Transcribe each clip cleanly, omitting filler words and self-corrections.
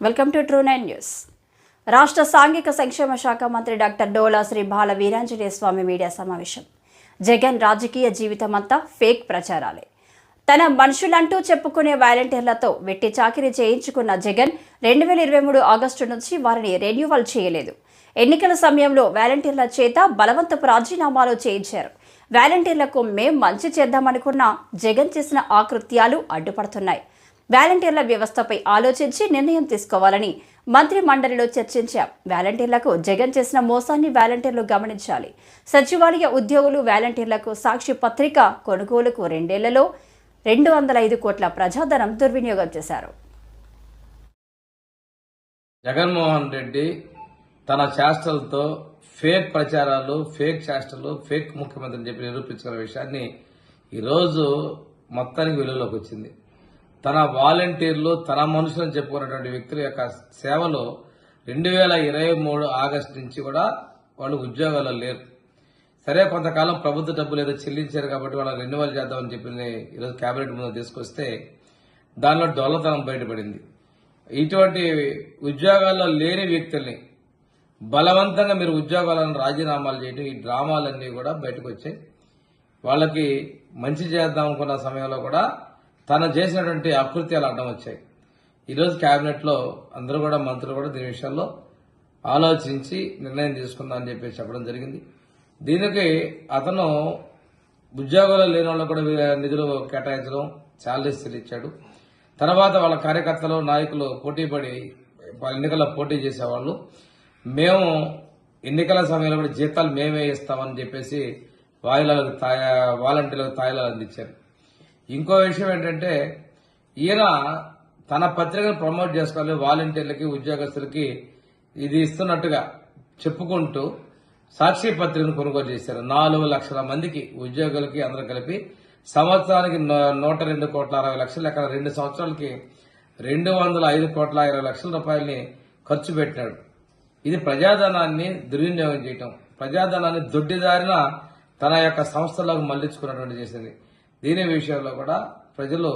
Welcome to true 9 news. రాష్ట్ర సాంఘిక సంక్షేమ శాఖ మంత్రి డాక్టర్ డోలా శ్రీ బాల వీరాంజనేయ స్వామి మీడియా సమావేశం. జగన్ రాజకీయ జీవితమంతా ఫేక్ ప్రచారాలే. తన మనుషులంటూ చెప్పుకునే వాలంటీర్లతో వెట్టి చాకిరీ చేయించుకున్న జగన్ 2023 ఆగస్టు నుంచి వారిని రెన్యువల్ చేయలేదు. ఎన్నికల సమయంలో వాలంటీర్ల చేత బలవంతపు రాజీనామాలు చేయించారు. వాలంటీర్లకు మేం మంచి చేద్దామనుకున్న జగన్ చేసిన ఆకృత్యాలు అడ్డుపడుతున్నాయి. వాలంటీర్ల వ్యవస్థపై ఆలోచించి నిర్ణయం తీసుకోవాలని మంత్రి మండలిలో చర్చించాం. వాలంటీర్లకు జగన్ చేసిన మోసాన్ని వాలంటీర్లు గమనించాలి. సచివాలయ ఉద్యోగులు వాలంటీర్లకు సాక్షి పత్రిక కొనుగోలుకు 2 ఏళ్లలో 205 కోట్ల ప్రజాధనం దుర్వినియోగం చేశారు. జగన్మోహన్ రెడ్డి తన చేష్టలతో ఫేక్ ప్రచారాలు, ఫేక్ చేష్టలు, ఫేక్ ముఖ్యమంత్రి అని చెప్పి నిరూపించుకున్న విషయాన్ని ఈరోజు మొత్తానికి వెలుగులోకి వచ్చింది. తన వాలంటీర్లు, తన మనుషులను చెప్పుకున్నటువంటి వ్యక్తుల యొక్క సేవలు 2023 ఆగస్టు నుంచి కూడా వాళ్ళు ఉద్యోగాల్లో లేరు. సరే, కొంతకాలం ప్రభుత్వ డబ్బులు ఏదో చెల్లించారు కాబట్టి వాళ్ళని రెన్యువల్ చేద్దామని చెప్పి ఈరోజు కేబినెట్ ముందు తీసుకొస్తే దానిలో డొల్లతనం బయటపడింది. ఇటువంటి ఉద్యోగాల్లో లేని వ్యక్తుల్ని బలవంతంగా మీరు ఉద్యోగాలను రాజీనామాలు చేయడం, ఈ డ్రామాలన్నీ కూడా బయటకు వచ్చాయి. వాళ్ళకి మంచి చేద్దాం అనుకున్న సమయంలో కూడా తను చేసినటువంటి అకృత్యాలు అడ్డం వచ్చాయి. ఈరోజు కేబినెట్ లో అందరూ కూడా, మంత్రులు కూడా దీని విషయంలో ఆలోచించి నిర్ణయం తీసుకుందాం అని చెప్పి చెప్పడం జరిగింది. దీనికి అతను ఉద్యోగాలు లేని వాళ్ళకు కూడా నిధులు కేటాయించడం, శాలరీస్ ఇచ్చాడు. తర్వాత వాళ్ళ కార్యకర్తలు, నాయకులు పోటీపడి ఎన్నికల్లో పోటీ చేసేవాళ్ళు, మేము ఎన్నికల సమయంలో కూడా జీతాలు మేమే ఇస్తామని చెప్పేసి వాలంటీర్లకు తాయిలాలు అందించారు. ఇంకో విషయం ఏంటంటే, ఈయన తన పత్రికను ప్రమోట్ చేసుకోవాలి, వాలంటీర్లకి, ఉద్యోగస్తులకి ఇది ఇస్తున్నట్టుగా చెప్పుకుంటూ సాక్షి పత్రికను కొనుగోలు చేశారు. 4 లక్షల మందికి ఉద్యోగులకి అందరూ కలిపి సంవత్సరానికి 102 కోట్ల 60 లక్షలు, అక్కడ 2 సంవత్సరాలకి 205 కోట్ల 20 లక్షల రూపాయలని ఖర్చు పెట్టినాడు. ఇది ప్రజాధనాన్ని దుర్వినియోగం చేయటం, ప్రజాధనాన్ని దొడ్డిదారిన తన యొక్క సంస్థలకు మళ్లించుకున్నటువంటి చేసింది. దీని విషయంలో కూడా ప్రజలు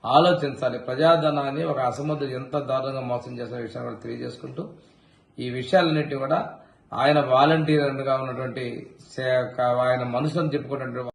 ఆలోచించాలి. ప్రజాధనాన్ని ఒక అసమర్థుడు ఎంత దారుణంగా మోసం చేసిన విషయాన్ని కూడా తెలియజేసుకుంటూ, ఈ విషయాలన్నింటినీ కూడా ఆయన వాలంటీర్గా ఉన్నటువంటి ఆయన మనుషులను చెప్పుకున్నటువంటి